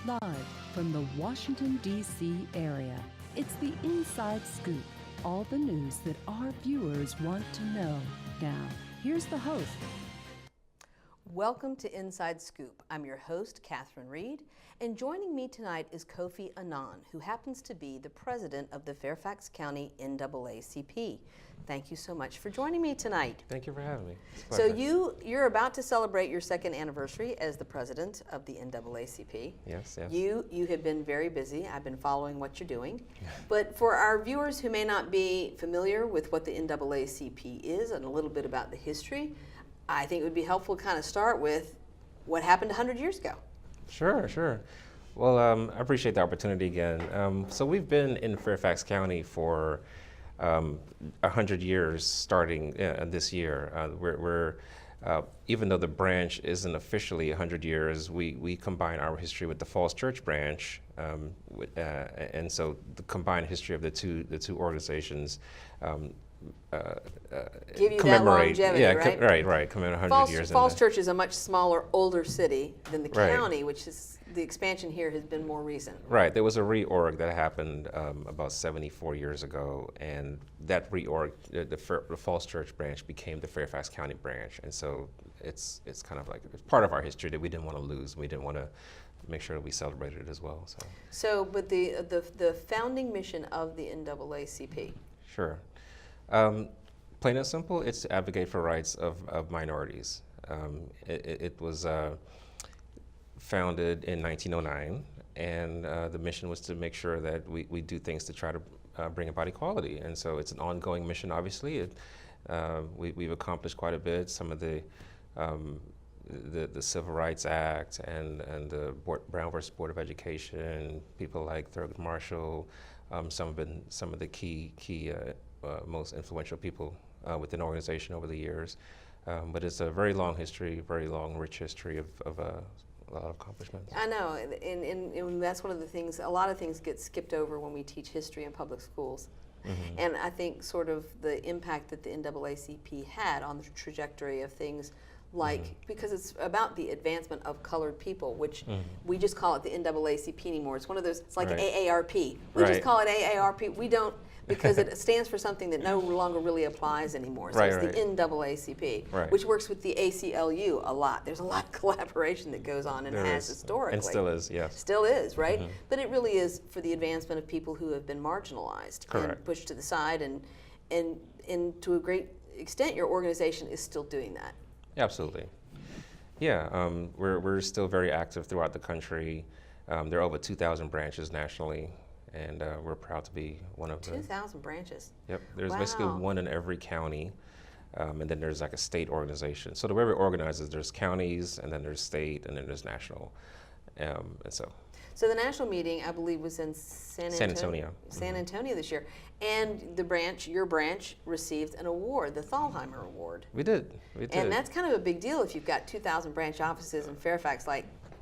Live from the Washington, D.C. area, it's the Inside Scoop. All the news that our viewers want to know. Now, here's the host. Welcome to Inside Scoop. I'm your host, Catherine Reed, and joining me tonight is Kofi Annan, who happens to be the president of the Fairfax County NAACP. Thank you so much for joining me tonight. Thank you for having me. So you're about to celebrate your second anniversary as the president of the NAACP. Yes, yes. You have been very busy. I've been following what you're doing. But for our viewers who may not be familiar with what the NAACP is and a little bit about the history, I think it would be helpful to kind of start with what happened 100 years ago. Sure. Well, I appreciate the opportunity again. So we've been in Fairfax County for 100 years starting this year. We're even though the branch isn't officially 100 years, we combine our history with the Falls Church branch, and so the combined history of the two organizations give you commemorate, that longevity, right, commemorate 100 years. Falls Church is a much smaller, older city than the county, which is, the expansion here has been more recent. Right, there was a reorg that happened about 74 years ago, and that reorg, the Falls Church branch became the Fairfax County branch, and so it's kind of like it's part of our history that we didn't want to lose. We didn't want to make sure that we celebrated it as well. But the founding mission of the NAACP. Sure. Plain and simple, it's to advocate for rights of minorities. It was founded in 1909, and the mission was to make sure that we do things to try to bring about equality. And so it's an ongoing mission, obviously. We've accomplished quite a bit. Some of the Civil Rights Act and the Brown versus Board of Education, people like Thurgood Marshall, some of the key most influential people within the organization over the years. But it's a very long history, very long, rich history of a lot of accomplishments. I know, and that's one of the things, a lot of things get skipped over when we teach history in public schools. Mm-hmm. And I think sort of the impact that the NAACP had on the trajectory of things like, because it's about the advancement of colored people, which we just call it the NAACP anymore. It's one of those, it's like AARP. We just call it AARP. We don't, because it stands for something that no longer really applies anymore. So it's the NAACP, which works with the ACLU a lot. There's a lot of collaboration that goes on and has historically. And still is, yes. Still is, right? Mm-hmm. But it really is for the advancement of people who have been marginalized and pushed to the side, and to a great extent, your organization is still doing that. Absolutely. Yeah, we're still very active throughout the country. There are over 2,000 branches nationally, and we're proud to be one of them. 2,000 branches? Yep, there's basically one in every county, and then there's like a state organization. So the way we're organized is there's counties, and then there's state, and then there's national, and so. So the national meeting, I believe, was in San Antonio this year, and your branch, received an award, the Thalheimer Award. We did. And that's kind of a big deal if you've got 2,000 branch offices in Fairfax,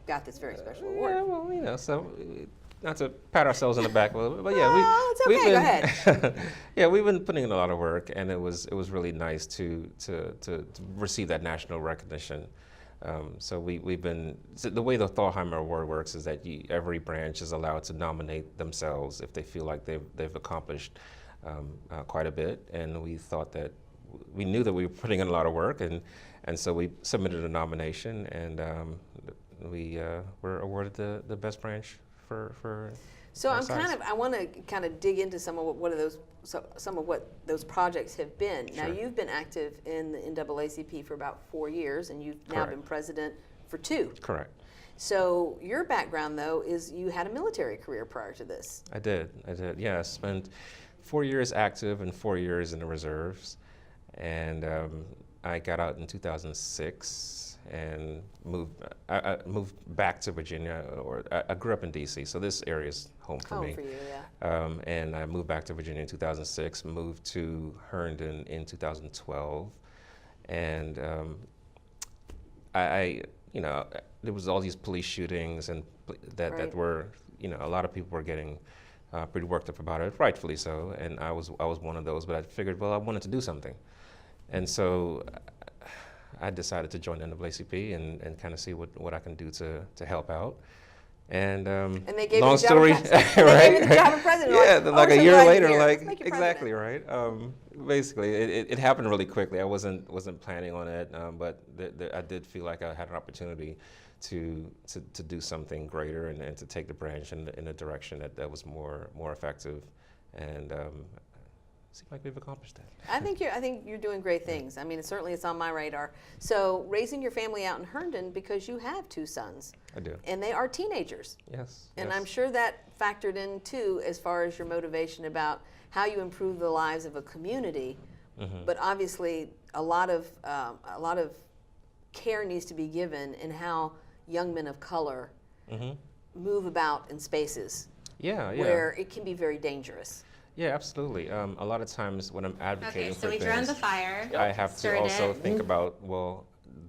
got this very special award. Yeah, well, so not to pat ourselves on the back a little bit, but yeah, it's okay. Go ahead. Yeah, we've been putting in a lot of work, and it was really nice to receive that national recognition. So we've been, so the way the Thalheimer Award works is that every branch is allowed to nominate themselves if they feel like they've accomplished quite a bit, and we thought that we knew that we were putting in a lot of work, and so we submitted a nomination, and we were awarded the best branch for. So I want to kind of dig into some of what those projects have been. Sure. Now you've been active in the NAACP for about 4 years, and you've now been president for 2. Correct. So your background, though, is you had a military career prior to this. I did. Yeah, I spent 4 years active and 4 years in the reserves, and I got out in 2006. And I moved back to Virginia, or I grew up in D.C., so this area is home for me. Home for you, yeah. And I moved back to Virginia in 2006, moved to Herndon in 2012, and there was all these police shootings and that were, a lot of people were getting pretty worked up about it, rightfully so, and I was one of those, but I figured, well, I wanted to do something. And so I decided to join NAACP and kind of see what I can do to help out. And they gave long you the job story, of president. right? They gave you the job of president. Yeah, Like, then oh, like we're a so year glad later, you're here. like Let's make you exactly president. right. Basically, it happened really quickly. I wasn't planning on it, but I did feel like I had an opportunity to do something greater and to take the branch in a direction that was more effective, and seems like we've accomplished that. I think you're doing great things. I mean, certainly it's on my radar. So raising your family out in Herndon, because you have 2 sons. I do. And they are teenagers. Yes. And yes. I'm sure that factored in too, as far as your motivation about how you improve the lives of a community. Mm-hmm. But obviously, a lot of care needs to be given in how young men of color Mm-hmm. move about in spaces Yeah. where it can be very dangerous. Yeah, absolutely. A lot of times when I'm advocating Okay, so for we things, turned the fire. I have to stirred also it. think about, well,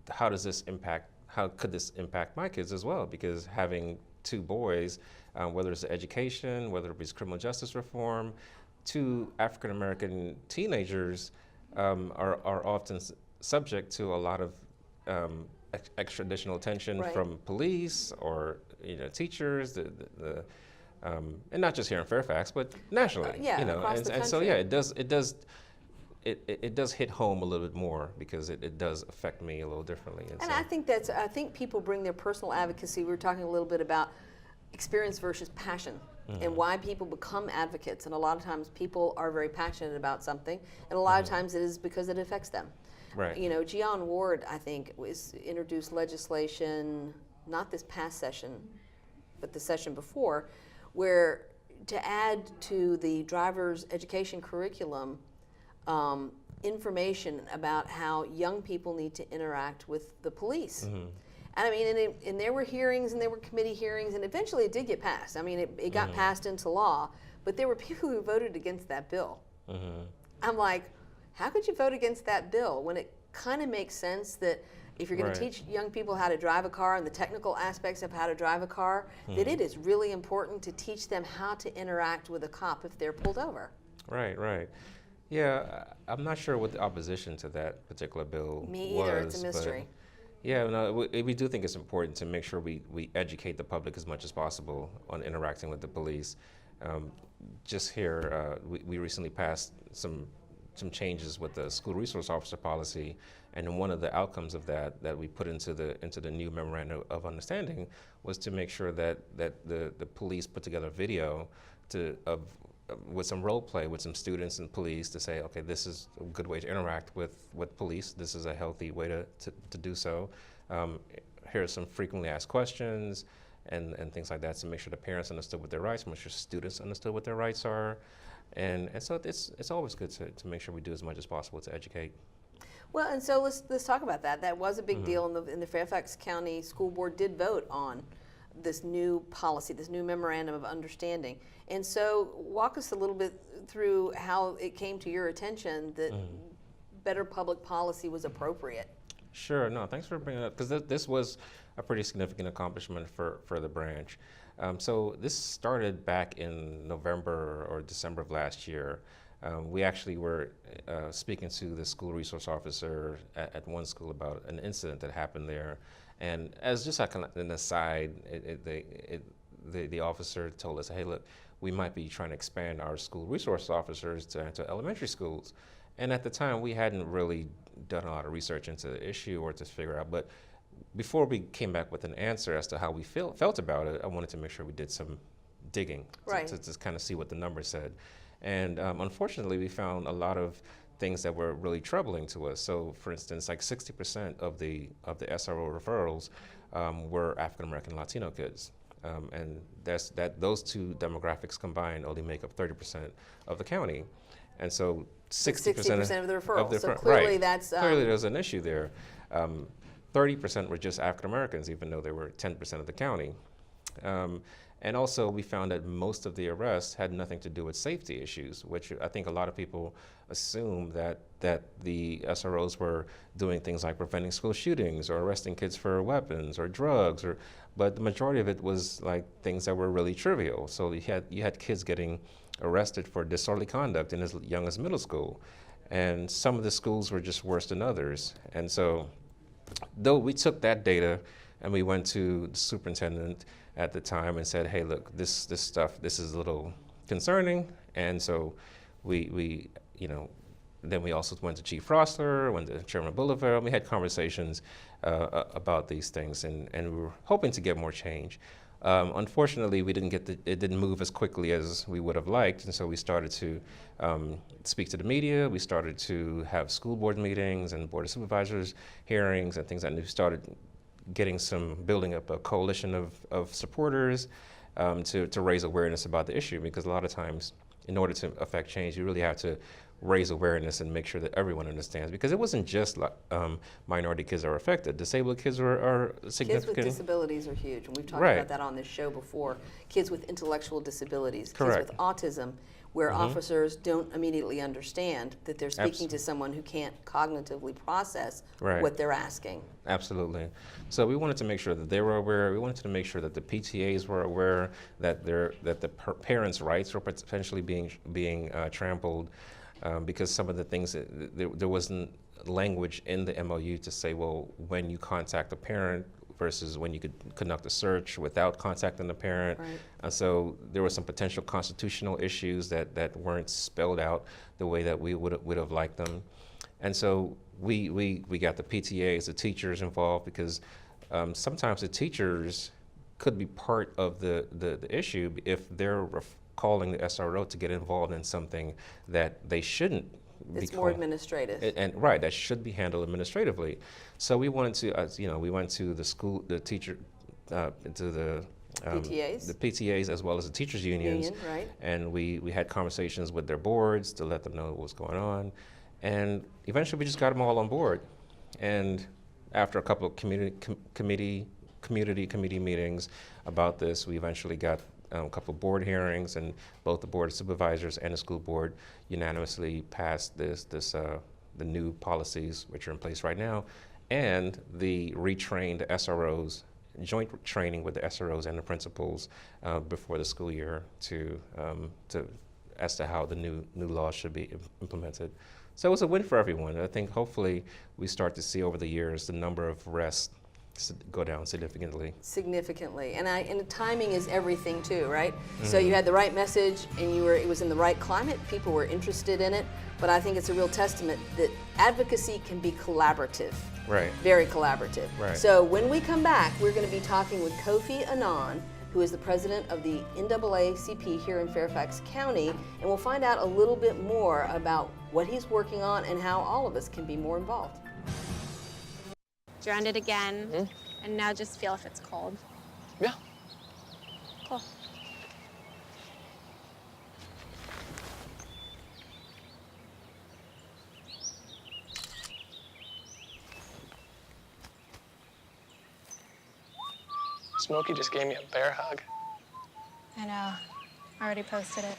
how does this impact? How could this impact my kids as well? Because having 2 boys, whether it's education, whether it's criminal justice reform, 2 African American teenagers are often subject to a lot of extraditional attention Right. from police or teachers, and not just here in Fairfax, but nationally. Yeah, across the and so country. yeah, it does hit home a little bit more because it does affect me a little differently. And so, I think people bring their personal advocacy. We were talking a little bit about experience versus passion and why people become advocates. And a lot of times people are very passionate about something, and a lot of times it is because it affects them. right. Gian Ward, I think, introduced legislation, not this past session, but the session before, where to add to the driver's education curriculum information about how young people need to interact with the police. Mm-hmm. And I mean, and there were hearings and there were committee hearings, and eventually it did get passed. I mean, it got passed into law, but there were people who voted against that bill. Mm-hmm. I'm like, how could you vote against that bill when it kind of makes sense that if you're going Right. to teach young people how to drive a car and the technical aspects of how to drive a car, that it is really important to teach them how to interact with a cop if they're pulled over. Right. Yeah, I'm not sure what the opposition to that particular bill Me was. either, it's a but mystery. yeah, no, we do think it's important to make sure we educate the public as much as possible on interacting with the police. Just here, we recently passed some changes with the school resource officer policy, and one of the outcomes of that we put into the new memorandum of understanding was to make sure that the police put together a video with some role play with some students and police to say, okay, this is a good way to interact with police. This is a healthy way to do so. Here are some frequently asked questions and things like that to make sure the parents understood what their rights, make sure students understood what their rights are. And so it's always good to make sure we do as much as possible to educate. Well, and so let's talk about that. That was a big deal, in the Fairfax County School Board did vote on this new policy, this new memorandum of understanding. And so walk us a little bit through how it came to your attention that better public policy was appropriate. Sure, no, thanks for bringing it up, because this was a pretty significant accomplishment for the branch. So this started back in November or December of last year. We actually were speaking to the school resource officer at one school about an incident that happened there. And as just like an aside, the officer told us, hey, look, we might be trying to expand our school resource officers to elementary schools. And at the time, we hadn't really done a lot of research into the issue or to figure out, but before we came back with an answer as to how we felt about it, I wanted to make sure we did some digging to kind of see what the numbers said. And unfortunately, we found a lot of things that were really troubling to us. So, for instance, like 60% of the SRO referrals were African American Latino kids, and those two demographics combined only make up 30% of the county, and so 60% of the referrals. So clearly that's clearly there's an issue there. 30% were just African Americans, even though they were 10% of the county. And also, we found that most of the arrests had nothing to do with safety issues, which I think a lot of people assume that the SROs were doing things like preventing school shootings or arresting kids for weapons or drugs, but the majority of it was like things that were really trivial. So you had kids getting arrested for disorderly conduct in as young as middle school, and some of the schools were just worse than others. And so, though we took that data And we went to the superintendent at the time and said, hey, look, this stuff, this is a little concerning. And so we then we also went to Chief Rossler, went to Chairman Boulevard, and we had conversations about these things, and we were hoping to get more change. Unfortunately, we didn't it didn't move as quickly as we would have liked, and so we started to speak to the media. We started to have school board meetings and board of supervisors hearings and things, and we started building up a coalition of supporters to raise awareness about the issue, because a lot of times, in order to affect change, you really have to raise awareness and make sure that everyone understands, because it wasn't just minority kids that are affected. Disabled kids are significant. Kids with disabilities are huge, and we've talked Right. about that on this show before. Kids with intellectual disabilities, Correct. kids with autism, where officers don't immediately understand that they're speaking to someone who can't cognitively process Right. what they're asking. Absolutely. So we wanted to make sure that they were aware. We wanted to make sure that the PTAs were aware, that the parents' rights were potentially being trampled, because some of the things there wasn't language in the MOU to say, well, when you contact a parent versus when you could conduct a search without contacting the parent. Right. And so there were some potential constitutional issues that weren't spelled out the way that we would have liked them. And so we got the PTAs, the teachers involved, because sometimes the teachers could be part of the issue if they're calling the SRO to get involved in something that they shouldn't. It's more administrative. And right, that should be handled administratively. So we wanted to, we went to the school, the teacher, to the PTAs? the PTAs as well as the teachers unions, Right. and we had conversations with their boards to let them know what was going on, and eventually we just got them all on board. And after a couple of committee meetings about this, we eventually got a couple of board hearings, and both the board of supervisors and the school board unanimously passed the new policies which are in place right now, and the retrained SROs, joint training with the SROs and the principals before the school year as to how the new laws should be implemented. So it was a win for everyone. I think hopefully we start to see over the years the number of arrests go down significantly. Significantly, and timing is everything too, right? So you had the right message, and it was in the right climate. People were interested in it, but I think it's a real testament that advocacy can be collaborative. Right. Very collaborative. Right. So when we come back, we're going to be talking with Kofi Annan, who is the president of the NAACP here in Fairfax County, and we'll find out a little bit more about what he's working on and how all of us can be more involved. Drowned it again, and now just feel if it's cold. Yeah. Cool. Smokey just gave me a bear hug. I know. I already posted it.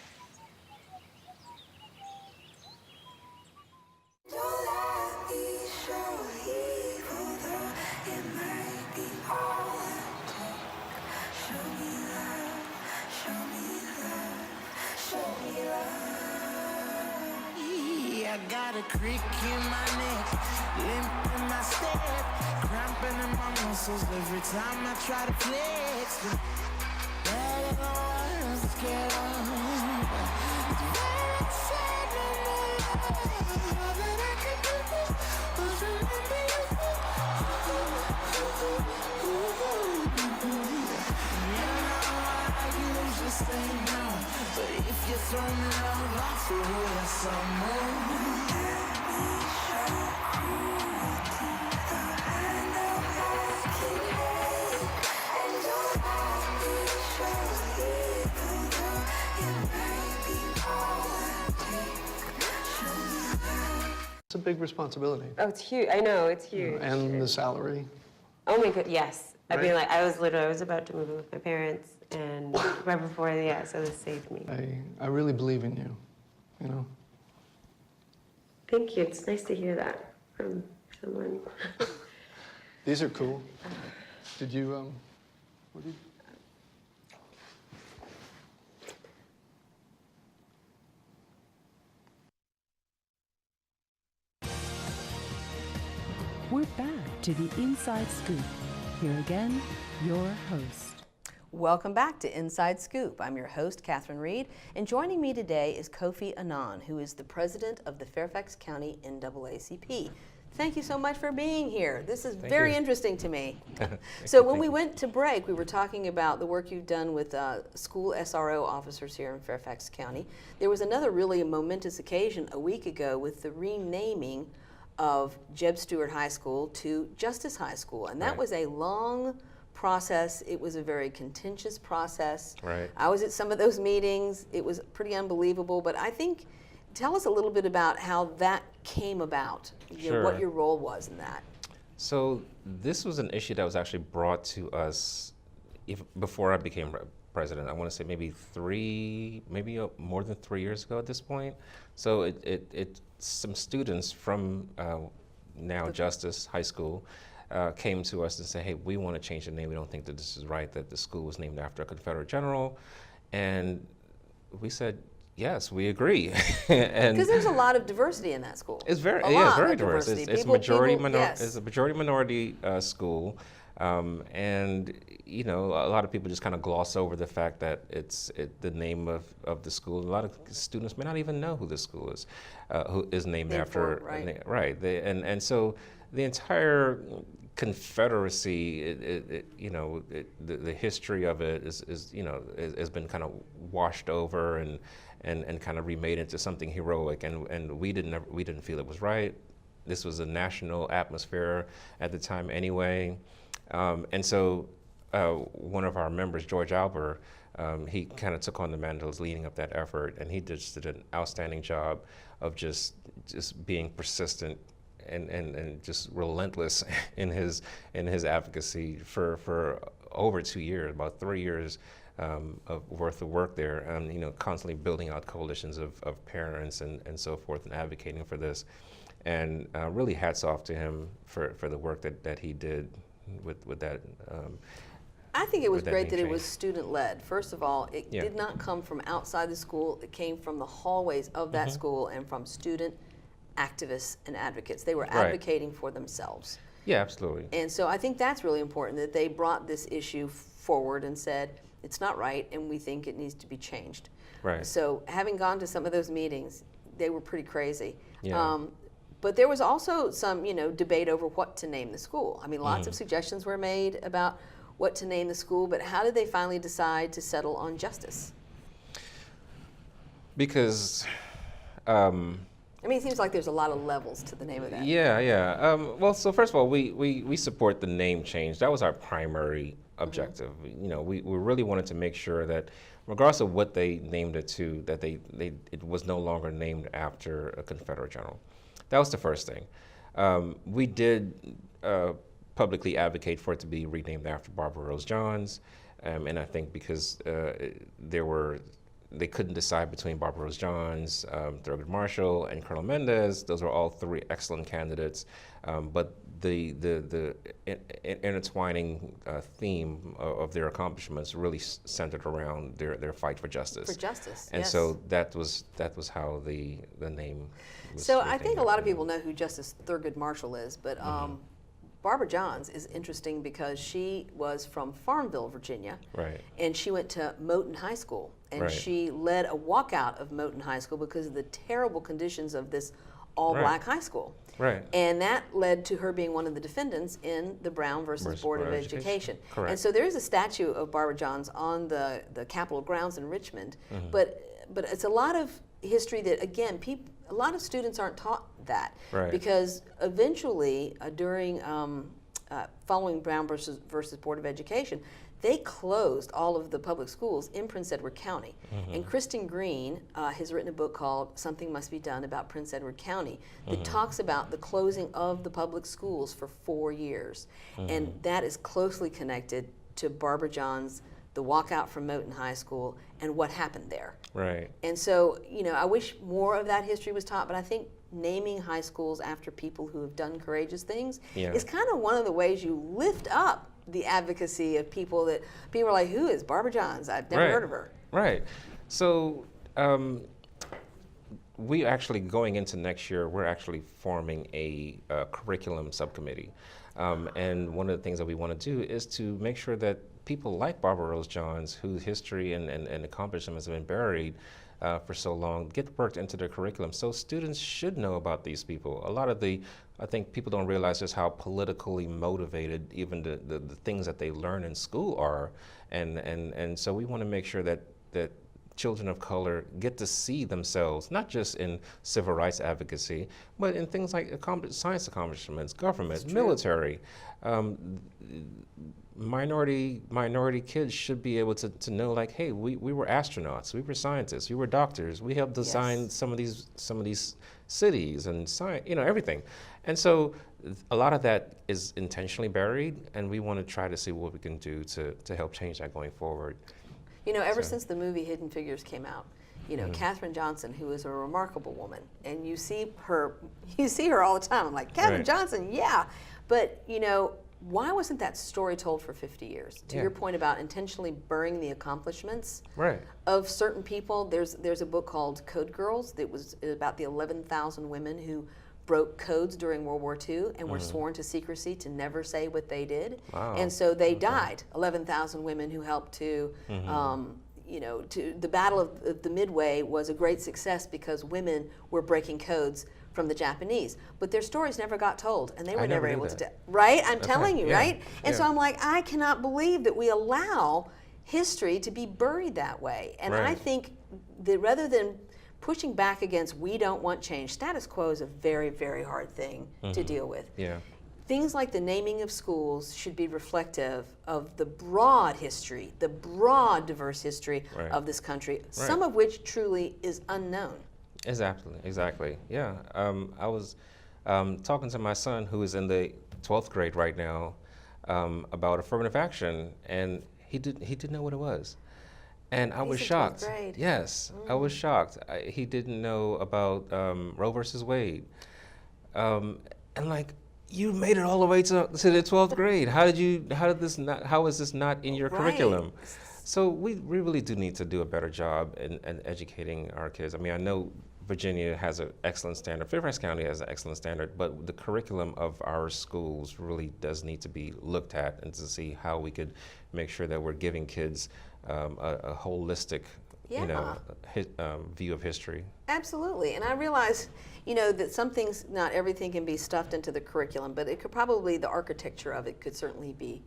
I got a crick in my neck, limp in my step, cramping in my muscles every time I try to flex. But I don't wanna get up. Very sad, no more love. All that I could do was remember you. You know I usually say no, but if you throw me love, I'll throw you some more. It's a big responsibility. Oh, it's huge. I know, it's huge. And the salary. Oh my god, yes. I mean, Right. like, I was about to move in with my parents, and right before, so this saved me. I really believe in you, you know? Thank you. It's nice to hear that from someone. These are cool. Did you, what did We're back to the Inside Scoop. Here again, your host. Welcome back to Inside Scoop. I'm your host, Catherine Reed, and joining me today is Kofi Annan, who is the president of the Fairfax County NAACP. Thank you so much for being here. This is very interesting to me. So when we went to break, we were talking about the work you've done with school SRO officers here in Fairfax County. There was another really momentous occasion a week ago with the renaming of Jeb Stuart High School to Justice High School, and that was a long process. It was a very contentious process. Right. I was at some of those meetings. It was pretty unbelievable, but I think, tell us a little bit about how that came about, you know, what your role was in that. So this was an issue that was actually brought to us before I became president. I want to say maybe more than 3 years ago at this point. So some students from now Justice High School came to us and said, hey, we want to change the name. We don't think that this is right, that the school was named after a Confederate general. And we said, yes, we agree. Because there's a lot of diversity in that school. It's very diverse. It's a majority minority school. And you know, a lot of people just kind of gloss over the fact that it's the name of the school. A lot of students may not even know who this school is, who is named after. Right. And so the entire Confederacy, the history of it has been kind of washed over and kind of remade into something heroic, and we didn't feel it was right. This was a national atmosphere at the time anyway, and so one of our members, George Albert, he kind of took on the mantles leading up that effort, and he just did an outstanding job of just being persistent and just relentless in his advocacy for over 2 years, about 3 years of worth of work there, constantly building out coalitions of parents and so forth and advocating for this. And really hats off to him for the work that he did with that. I think it was great that it was student-led. First of all, it did not come from outside the school. It came from the hallways of that school and from student activists and advocates. They were advocating for themselves. Yeah, absolutely. And so I think that's really important, that they brought this issue forward and said, it's not right and we think it needs to be changed. Right. So having gone to some of those meetings, they were pretty crazy. Yeah. But there was also some, debate over what to name the school. I mean, lots of suggestions were made about what to name the school, but how did they finally decide to settle on Justice? Because I mean, it seems like there's a lot of levels to the name of that. Yeah. Well, so first of all, we support the name change. That was our primary objective. We really wanted to make sure that, regardless of what they named it to, that it was no longer named after a Confederate general. That was the first thing. We did publicly advocate for it to be renamed after Barbara Rose Johns, and I think because they couldn't decide between Barbara Rose Johns, Thurgood Marshall, and Colonel Mendez. Those were all three excellent candidates, but the intertwining theme of their accomplishments really centered around their fight for justice. For justice, and so that was how the name was. So I think a lot of people know who Justice Thurgood Marshall is, but Barbara Johns is interesting because she was from Farmville, Virginia, and she went to Moton High School, and she led a walkout of Moton High School because of the terrible conditions of this all-black high school. And that led to her being one of the defendants in the Brown versus Board of Education. And so there is a statue of Barbara Johns on the Capitol grounds in Richmond, but it's a lot of history that, again, a lot of students aren't taught that, because eventually during following Brown versus Board of Education, they closed all of the public schools in Prince Edward County. And Kristen Green has written a book called Something Must Be Done about Prince Edward County that talks about the closing of the public schools for 4 years. And that is closely connected to Barbara Johns, the walkout from Moton High School, and what happened there. And so, I wish more of that history was taught, but I think naming high schools after people who have done courageous things is kind of one of the ways you lift up the advocacy of people that people are like, who is Barbara Johns? I've never heard of her. So we actually, going into next year, we're actually forming a curriculum subcommittee. And one of the things that we want to do is to make sure that people like Barbara Rose Johns, whose history and accomplishments have been buried for so long, get worked into their curriculum. So students should know about these people. A lot of I think people don't realize just how politically motivated even the things that they learn in school are. And so we want to make sure that children of color get to see themselves, not just in civil rights advocacy, but in things like science accomplishments, government, military. Minority kids should be able to know, like, hey, we were astronauts, we were scientists, we were doctors, we helped design some of these cities and science, everything. And so a lot of that is intentionally buried, and we want to try to see what we can do to help change that going forward. Ever since the movie Hidden Figures came out, Katherine Johnson, who is a remarkable woman, and you see her all the time. I'm like, Katherine Johnson, yeah. But, why wasn't that story told for 50 years? To your point about intentionally burying the accomplishments of certain people, there's a book called Code Girls that was about the 11,000 women who broke codes during World War II and were sworn to secrecy to never say what they did. Wow. And so they died, 11,000 women who helped to, to the Battle of the Midway was a great success because women were breaking codes from the Japanese. But their stories never got told, and they were never able to tell. Right? I'm telling you, right? And so I'm like, I cannot believe that we allow history to be buried that way. And I think that rather than pushing back against we don't want change, status quo is a very, very hard thing to deal with. Yeah. Things like the naming of schools should be reflective of the broad history, the broad diverse history of this country, some of which truly is unknown. Exactly. Yeah. I was talking to my son, who is in the 12th grade right now, about affirmative action, and he didn't know what it was. And I was shocked. Yes, I was shocked. He didn't know about Roe versus Wade. And like, you made it all the way to the 12th grade. How is this not in your curriculum? So we really do need to do a better job in educating our kids. I mean, I know Virginia has an excellent standard, Fairfax County has an excellent standard, but the curriculum of our schools really does need to be looked at and to see how we could make sure that we're giving kids a holistic view of history. Absolutely. And I realize, that not everything can be stuffed into the curriculum, but it could probably, the architecture of it could certainly be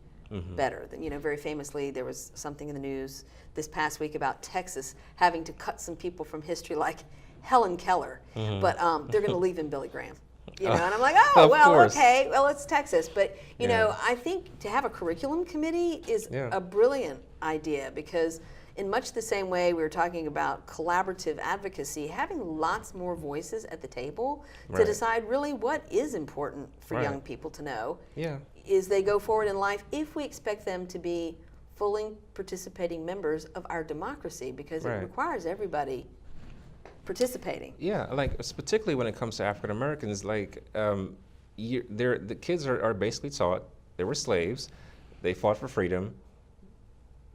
better. Very famously, there was something in the news this past week about Texas having to cut some people from history like Helen Keller, but they're going to leave in Billy Graham. And I'm like, okay, well, it's Texas. But, I think to have a curriculum committee is a brilliant idea because in much the same way we were talking about collaborative advocacy, having lots more voices at the table to decide really what is important for young people to know is they go forward in life if we expect them to be fully participating members of our democracy because it requires everybody participating. Yeah, like particularly when it comes to African Americans, like the kids are basically taught they were slaves, they fought for freedom.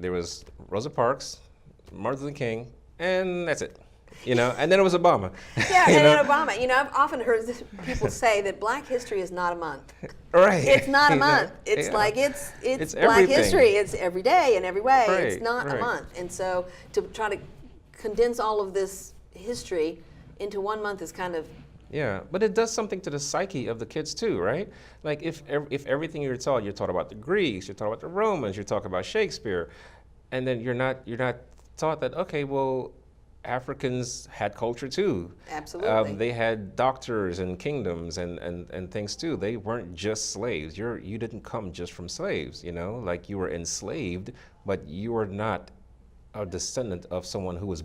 There was Rosa Parks, Martin Luther King, and that's it. And then it was Obama. Yeah, and then Obama. I've often heard people say that Black History is not a month. Right. It's not a month. It's like it's Black history. It's every day and every way. It's not a month. And so to try to condense all of this history into 1 month is kind of... Yeah, but it does something to the psyche of the kids too, right? Like if everything you're taught about the Greeks, you're taught about the Romans, you're talking about Shakespeare, and then you're not taught that, okay, well, Africans had culture too. Absolutely. They had doctors and kingdoms and things too. They weren't just slaves. You didn't come just from slaves, like you were enslaved, but you were not a descendant of someone who was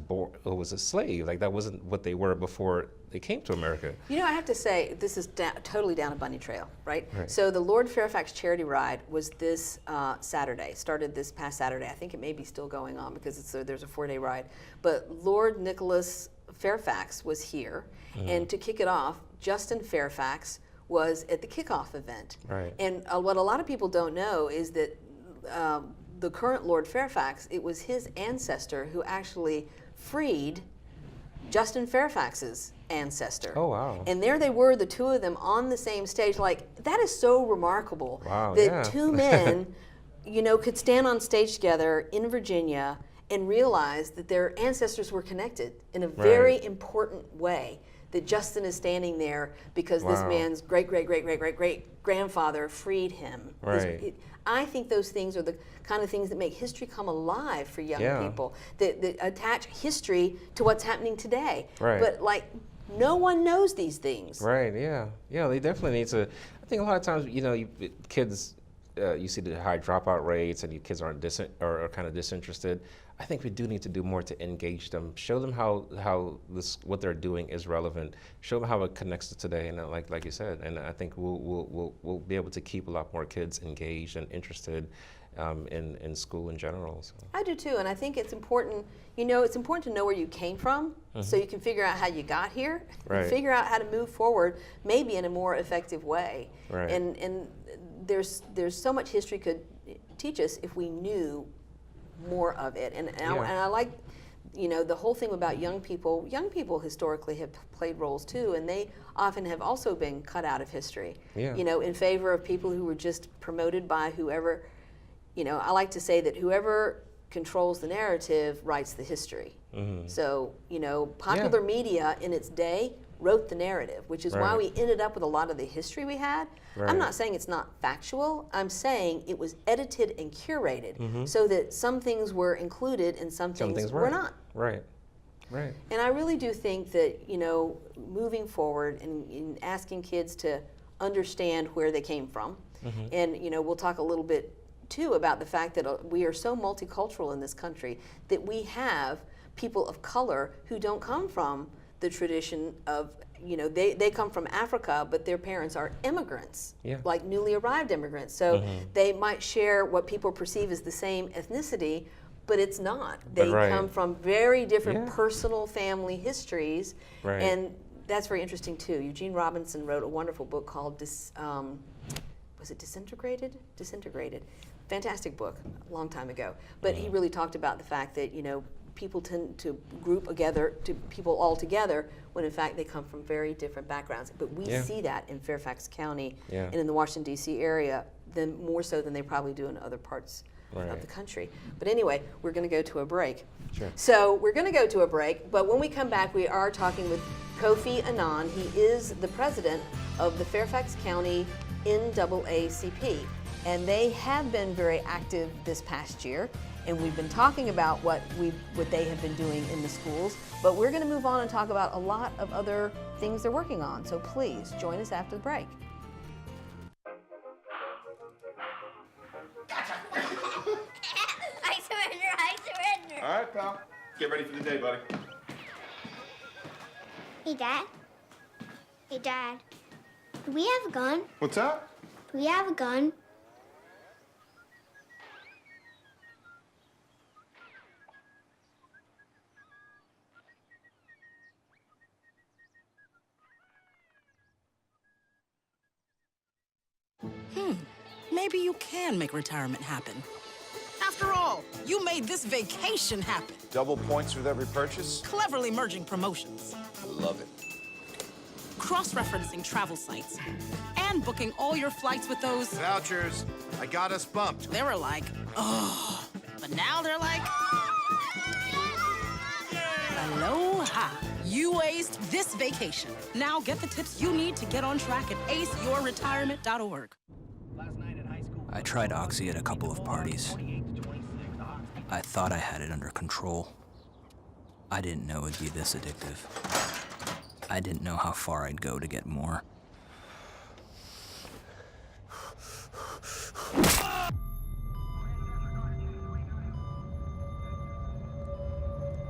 a slave. Like that wasn't what they were before they came to America. I have to say, this is totally down a bunny trail, right? So the Lord Fairfax Charity Ride was this Saturday, started this past Saturday. I think it may be still going on because there's a 4-day ride. But Lord Nicholas Fairfax was here, and to kick it off, Justin Fairfax was at the kickoff event. Right. And what a lot of people don't know is that the current Lord Fairfax, it was his ancestor who actually freed Justin Fairfax's ancestor. Oh, wow. And there they were, the two of them on the same stage. Like, that is so remarkable. Wow, that yeah. two men, you know, could stand on stage together in Virginia and realize that their ancestors were connected in a very important way. That Justin is standing there because this man's great-great-great-great-great-grandfather freed him. Right. I think those things are the kind of things that make history come alive for young people, that attach history to what's happening today. Right. But like, no one knows these things. Right, yeah. Yeah, they definitely need to, I think a lot of times, you know, kids, you see the high dropout rates and kids aren't are kind of disinterested. I think we do need to do more to engage them, show them how what they're doing is relevant, show them how it connects to today, and like you said, and I think we'll be able to keep a lot more kids engaged and interested in school in general. So. I do too, and I think it's important. You know, it's important to know where you came from, so you can figure out how you got here, and figure out how to move forward, maybe in a more effective way. Right. And there's so much history could teach us if we knew more of it. And I like, you know, the whole thing about young people. Young people historically have played roles too, and they often have also been cut out of history. Yeah. You know, in favor of people who were just promoted by whoever. You know, I like to say that whoever controls the narrative writes the history. So, you know, popular media in its day wrote the narrative, which is why we ended up with a lot of the history we had. I'm not saying it's not factual. I'm saying it was edited and curated so that some things were included and some things were not. Right. Right. And I really do think that, you know, moving forward and asking kids to understand where they came from, and, you know, we'll talk a little bit too about the fact that we are so multicultural in this country that we have people of color who don't come from the tradition of, you know, they come from Africa, but their parents are immigrants, like newly arrived immigrants. So they might share what people perceive as the same ethnicity, but it's not. They come from very different personal family histories, and that's very interesting too. Eugene Robinson wrote a wonderful book called was it Disintegrated? Disintegrated. Fantastic book, a long time ago. But he really talked about the fact that, you know, people tend to group together, to people all together, when in fact they come from very different backgrounds. But we see that in Fairfax County and in the Washington, D.C. area, more so than they probably do in other parts of the country. But anyway, we're going to go to a break. Sure. So we're going to go to a break, but when we come back, we are talking with Kofi Annan. He is the president of the Fairfax County NAACP, and they have been very active this past year. And we've been talking about what they have been doing in the schools, but we're going to move on and talk about a lot of other things they're working on. So please join us after the break. I surrender. All right, pal. Get ready for the day, buddy. Hey, Dad. Hey, Dad. Do we have a gun? What's that? Do we have a gun? Maybe you can make retirement happen. After all, you made this vacation happen. Double points with every purchase? Cleverly merging promotions. Love it. Cross-referencing travel sites. And booking all your flights with those... Vouchers. I got us bumped. They were like, oh. But now they're like... Aloha. You aced this vacation. Now get the tips you need to get on track at aceyourretirement.org. I tried Oxy at a couple of parties. I thought I had it under control. I didn't know it'd be this addictive. I didn't know how far I'd go to get more.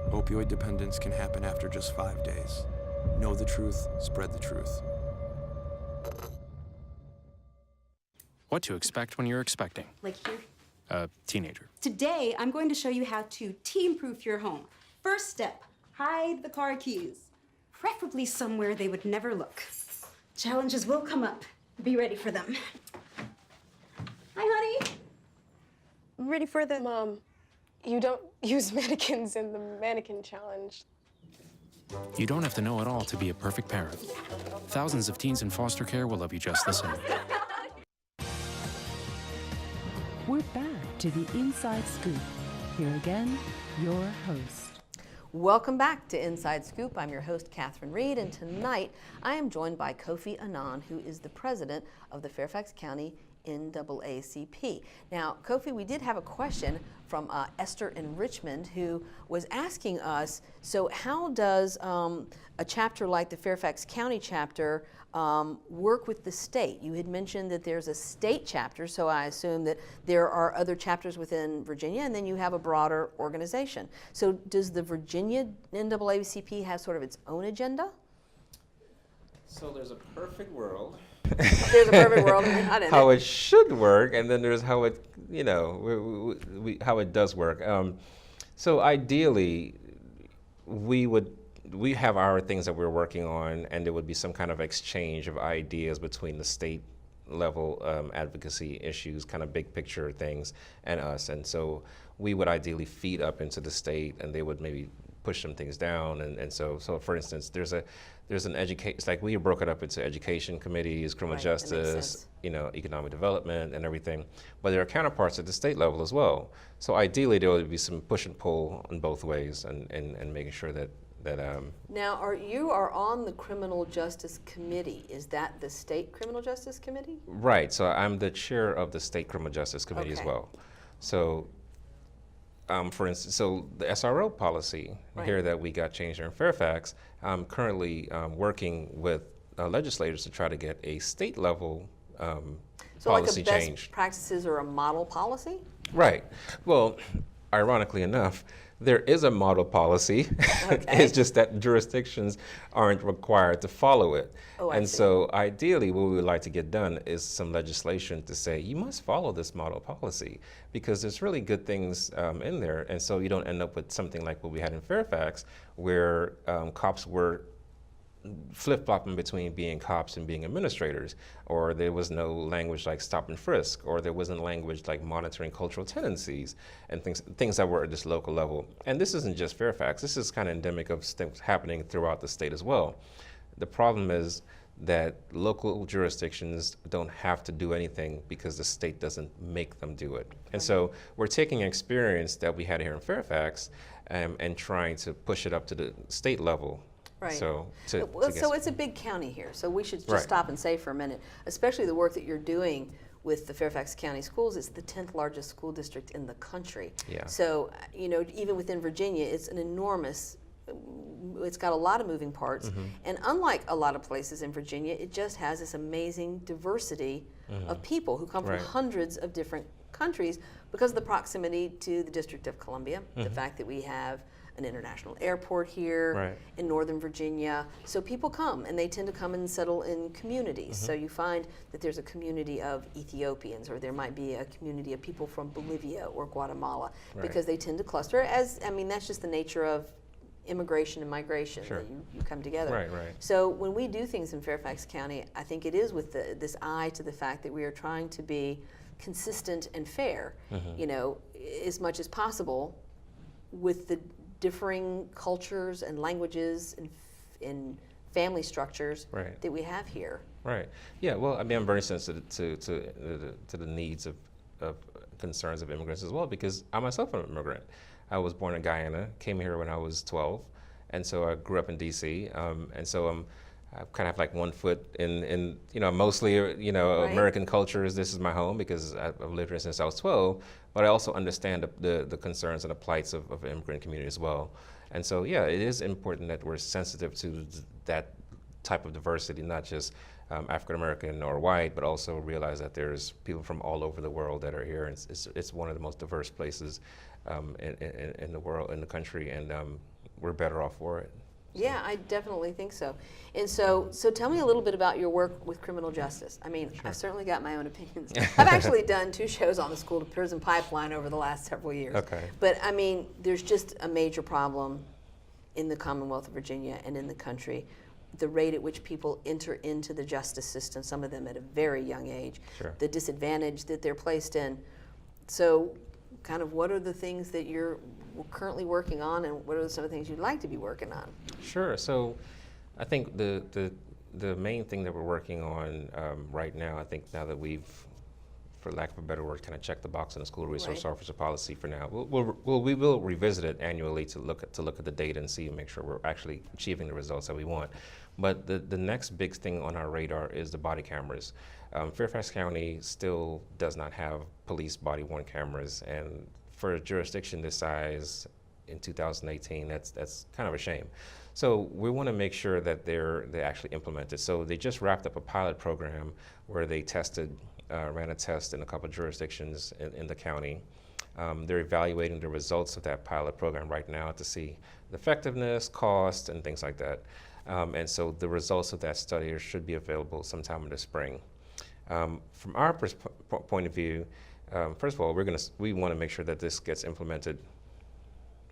Opioid dependence can happen after just 5 days. Know the truth, spread the truth. What to expect when you're expecting. Like here? A teenager. Today, I'm going to show you how to teen-proof your home. First step, hide the car keys. Preferably somewhere they would never look. Challenges will come up. Be ready for them. Hi, honey. Ready for the... Mom, you don't use mannequins in the mannequin challenge. You don't have to know it all to be a perfect parent. Thousands of teens in foster care will love you just the same. We're back to the Inside Scoop. Here again, your host. Welcome back to Inside Scoop. I'm your host, Catherine Reed, and tonight I am joined by Kofi Annan, who is the president of the Fairfax County NAACP. Now, Kofi, we did have a question from Esther in Richmond, who was asking us, so how does a chapter like the Fairfax County chapter work with the state? You had mentioned that there's a state chapter, so I assume that there are other chapters within Virginia, and then you have a broader organization. So does the Virginia NAACP have sort of its own agenda? So there's a perfect world. There's a perfect world, and you're not in how it. It should work, and then there's how it, how it does work. So ideally, we have our things that we're working on, and there would be some kind of exchange of ideas between the state level advocacy issues, kind of big picture things, and us. And so we would ideally feed up into the state, and they would maybe push some things down. And so for instance, there's an education, it's like we broke it up into education committees, criminal justice, economic development and everything. But there are counterparts at the state level as well. So ideally there would be some push and pull in both ways, and making sure that Now, you are on the Criminal Justice Committee. Is that the State Criminal Justice Committee? Right, so I'm the chair of the State Criminal Justice Committee as well. So, for instance, so the SRO policy here that we got changed here in Fairfax, I'm currently working with legislators to try to get a state level so policy like a best change. practices or a model policy? Right. Well, ironically enough, there is a model policy. It's just that jurisdictions aren't required to follow it. And so ideally what we would like to get done is some legislation to say you must follow this model policy, because there's really good things in there, and so you don't end up with something like what we had in Fairfax, where cops were flip-flopping between being cops and being administrators, or there was no language like stop and frisk, or there wasn't language like monitoring cultural tendencies and things that were at this local level. And this isn't just Fairfax, this is kind of endemic of things happening throughout the state as well. The problem is that local jurisdictions don't have to do anything because the state doesn't make them do it. And so we're taking experience that we had here in Fairfax and trying to push it up to the state level. Right. So it's a big county here, so we should just stop and say for a minute, especially the work that you're doing with the Fairfax County Schools. It's the 10th largest school district in the country. Yeah. So, even within Virginia, it's an enormous, it's got a lot of moving parts. And unlike a lot of places in Virginia, it just has this amazing diversity of people who come from hundreds of different countries because of the proximity to the District of Columbia, the fact that we have an international airport here in Northern Virginia. So people come, and they tend to come and settle in communities. So you find that there's a community of Ethiopians, or there might be a community of people from Bolivia or Guatemala, because they tend to cluster. That's just the nature of immigration and migration, that you come together. So when we do things in Fairfax County, I think it is with this eye to the fact that we are trying to be consistent and fair, as much as possible with the differing cultures and languages and family structures that we have here. Right. Yeah. Well, I'm very sensitive to the needs of concerns of immigrants as well, because I myself am an immigrant. I was born in Guyana, came here when I was 12, and so I grew up in D.C. And so I kind of have like one foot in mostly American cultures. This is my home because I've lived here since I was 12. But I also understand the concerns and the plights of the immigrant community as well. And so, yeah, it is important that we're sensitive to that type of diversity, not just African American or white, but also realize that there's people from all over the world that are here. And it's one of the most diverse places in the world, in the country, and we're better off for it. Yeah, I definitely think so. And so tell me a little bit about your work with criminal justice. I've certainly got my own opinions. I've actually done 2 shows on the school to prison pipeline over the last several years. But there's just a major problem in the Commonwealth of Virginia and in the country. The rate at which people enter into the justice system, some of them at a very young age, the disadvantage that they're placed in. So kind of what are the things that you're currently working on, and what are some of the things you'd like to be working on? Sure. So I think the main thing that we're working on right now, I think now that we've, for lack of a better word, kind of checked the box on the school resource officer policy for now. We will revisit it annually to look at the data and see and make sure we're actually achieving the results that we want. But the next big thing on our radar is the body cameras. Fairfax County still does not have police body-worn cameras, and for a jurisdiction this size in 2018, that's kind of a shame. So we want to make sure that they're actually implemented. So they just wrapped up a pilot program where they ran a test in a couple of jurisdictions in the county. They're evaluating the results of that pilot program right now to see the effectiveness, cost, and things like that. And so the results of that study should be available sometime in the spring. From our point of view, first of all, we want to make sure that this gets implemented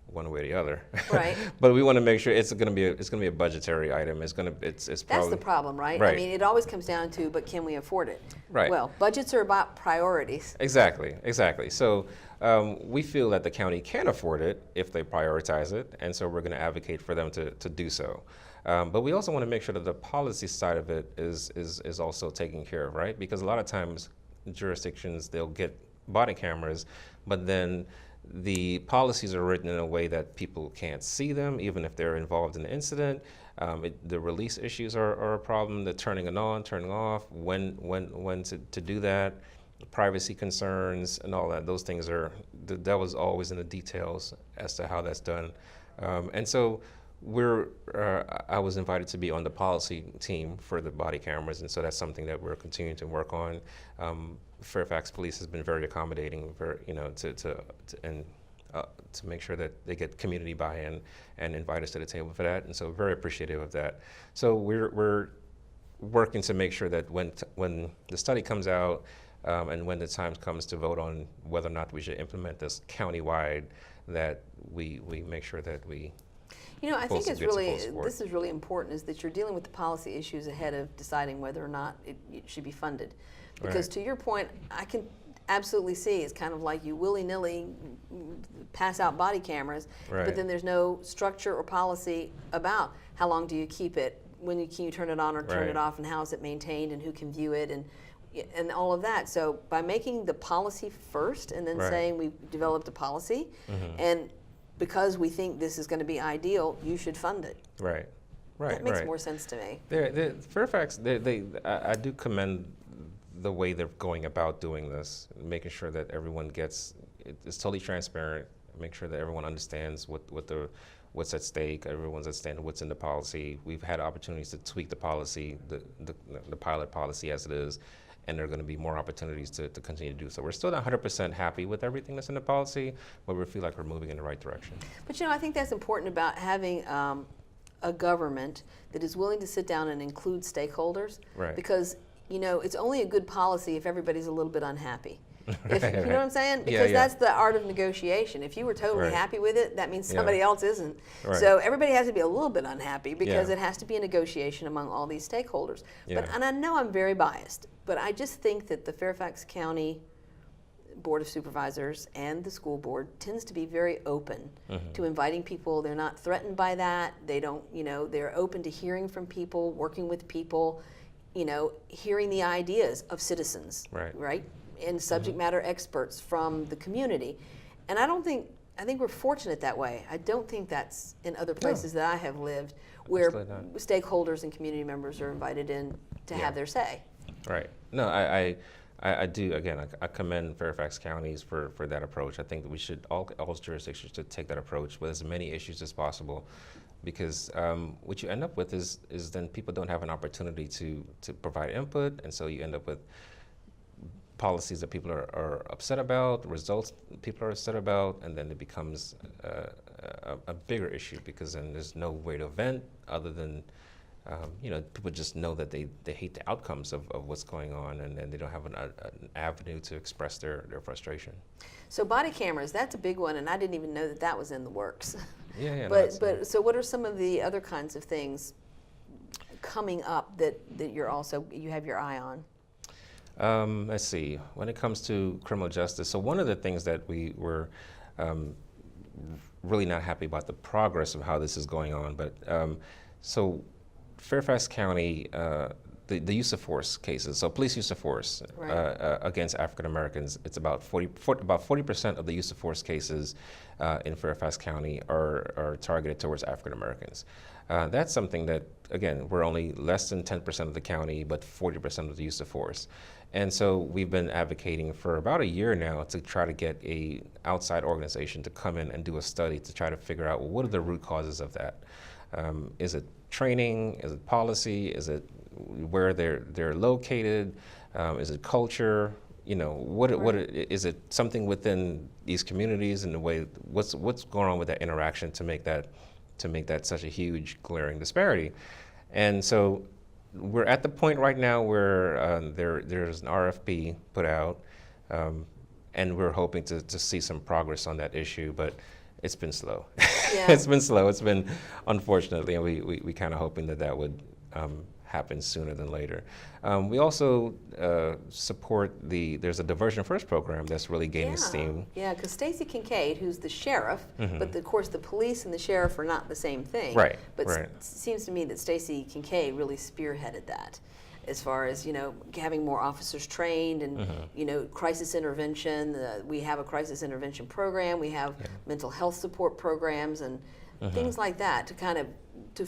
one way or the other. Right. But we want to make sure it's going to be a budgetary item. It's probably. That's the problem, right? Right. I mean, it always comes down to, but can we afford it? Right. Well, budgets are about priorities. Exactly. So we feel that the county can afford it if they prioritize it, and so we're going to advocate for them to do so. But we also want to make sure that the policy side of it is also taken care of, right? Because a lot of times jurisdictions, they'll get body cameras, but then the policies are written in a way that people can't see them, even if they're involved in the incident. The release issues are a problem, the turning it on, turning off, when to do that, privacy concerns and all that. Those things that was always in the details as to how that's done. And so I was invited to be on the policy team for the body cameras, and so that's something that we're continuing to work on. Fairfax Police has been very accommodating, to make sure that they get community buy-in and invite us to the table for that, and so very appreciative of that. So we're working to make sure that when the study comes out and when the time comes to vote on whether or not we should implement this countywide, that we make sure that we. I think this is really important, is that you're dealing with the policy issues ahead of deciding whether or not it should be funded. Because to your point, I can absolutely see it's kind of like you willy-nilly pass out body cameras, but then there's no structure or policy about how long do you keep it, can you turn it on or turn it off, and how is it maintained, and who can view it, and all of that. So by making the policy first and then saying we've developed a policy, and because we think this is going to be ideal, you should fund it. Right. That makes more sense to me. Fairfax, I do commend the way they're going about doing this, making sure that everyone it's totally transparent, make sure that everyone understands what's at stake, everyone's understanding what's in the policy. We've had opportunities to tweak the policy, the pilot policy as it is, and there are going to be more opportunities to continue to do so. We're still not 100% happy with everything that's in the policy, but we feel like we're moving in the right direction. But I think that's important about having a government that is willing to sit down and include stakeholders, because it's only a good policy if everybody's a little bit unhappy. You know what I'm saying? Because that's the art of negotiation. If you were totally happy with it, that means somebody else isn't. So everybody has to be a little bit unhappy, because it has to be a negotiation among all these stakeholders. And I know I'm very biased, but I just think that the Fairfax County Board of Supervisors and the school board tends to be very open to inviting people. They're not threatened by that. They don't, they're open to hearing from people, working with people, hearing the ideas of citizens, right? And subject matter experts from the community. And I think we're fortunate that way. I don't think that's in other places that I have lived, where stakeholders and community members are invited in to have their say. Right. No, I do, again, I commend Fairfax counties for that approach. I think that all jurisdictions should take that approach with as many issues as possible, because what you end up with is then people don't have an opportunity to provide input, and so you end up with policies that people are upset about, results people are upset about, and then it becomes a bigger issue, because then there's no way to vent other than people just know that they hate the outcomes of what's going on, and they don't have an avenue to express their frustration. So body cameras, that's a big one, and I didn't even know that was in the works. But so what are some of the other kinds of things coming up that you have your eye on? Let's see. When it comes to criminal justice, so one of the things that we were really not happy about the progress of how this is going on. But so Fairfax County, the use of force cases, so police use of force against African Americans, it's about 40% of the use of force cases in Fairfax County are targeted towards African Americans. That's something that, again, we're only less than 10% of the county, but 40% of the use of force. And so we've been advocating for about a year now to try to get a outside organization to come in and do a study to try to figure out, well, what are the root causes of that? Is it training? Is it policy? Is it where they're located? Is it culture? You know, is it something within these communities and the way what's going on with that interaction to make that such a huge glaring disparity? And so we're at the point right now where there's an RFP put out, and we're hoping to see some progress on that issue, but it's been slow. Yeah. It's been slow. It's been, unfortunately, and we kind of hoping that would happen sooner than later. We also support there's a Diversion First program that's really gaining steam. Yeah, because Stacey Kincaid, who's the sheriff, but of course the police and the sheriff are not the same thing. Right. But it seems to me that Stacey Kincaid really spearheaded that, as far as, you know, having more officers trained and, you know, crisis intervention. We have a crisis intervention program. We have mental health support programs and things like that to kind of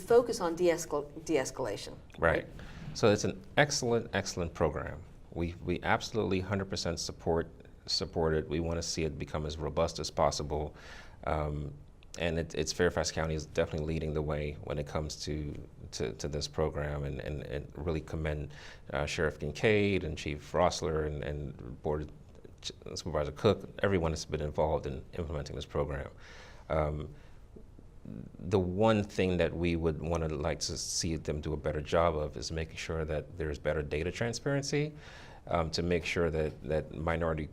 focus on de-escalation. Right. So it's an excellent program. We absolutely 100% support it. We want to see it become as robust as possible. And it's Fairfax County is definitely leading the way when it comes to this program, and really commend Sheriff Kincaid and Chief Rossler and Board Supervisor Cook, everyone that's been involved in implementing this program. The one thing that we would want to like to see them do a better job of is making sure that there's better data transparency, to make sure that minority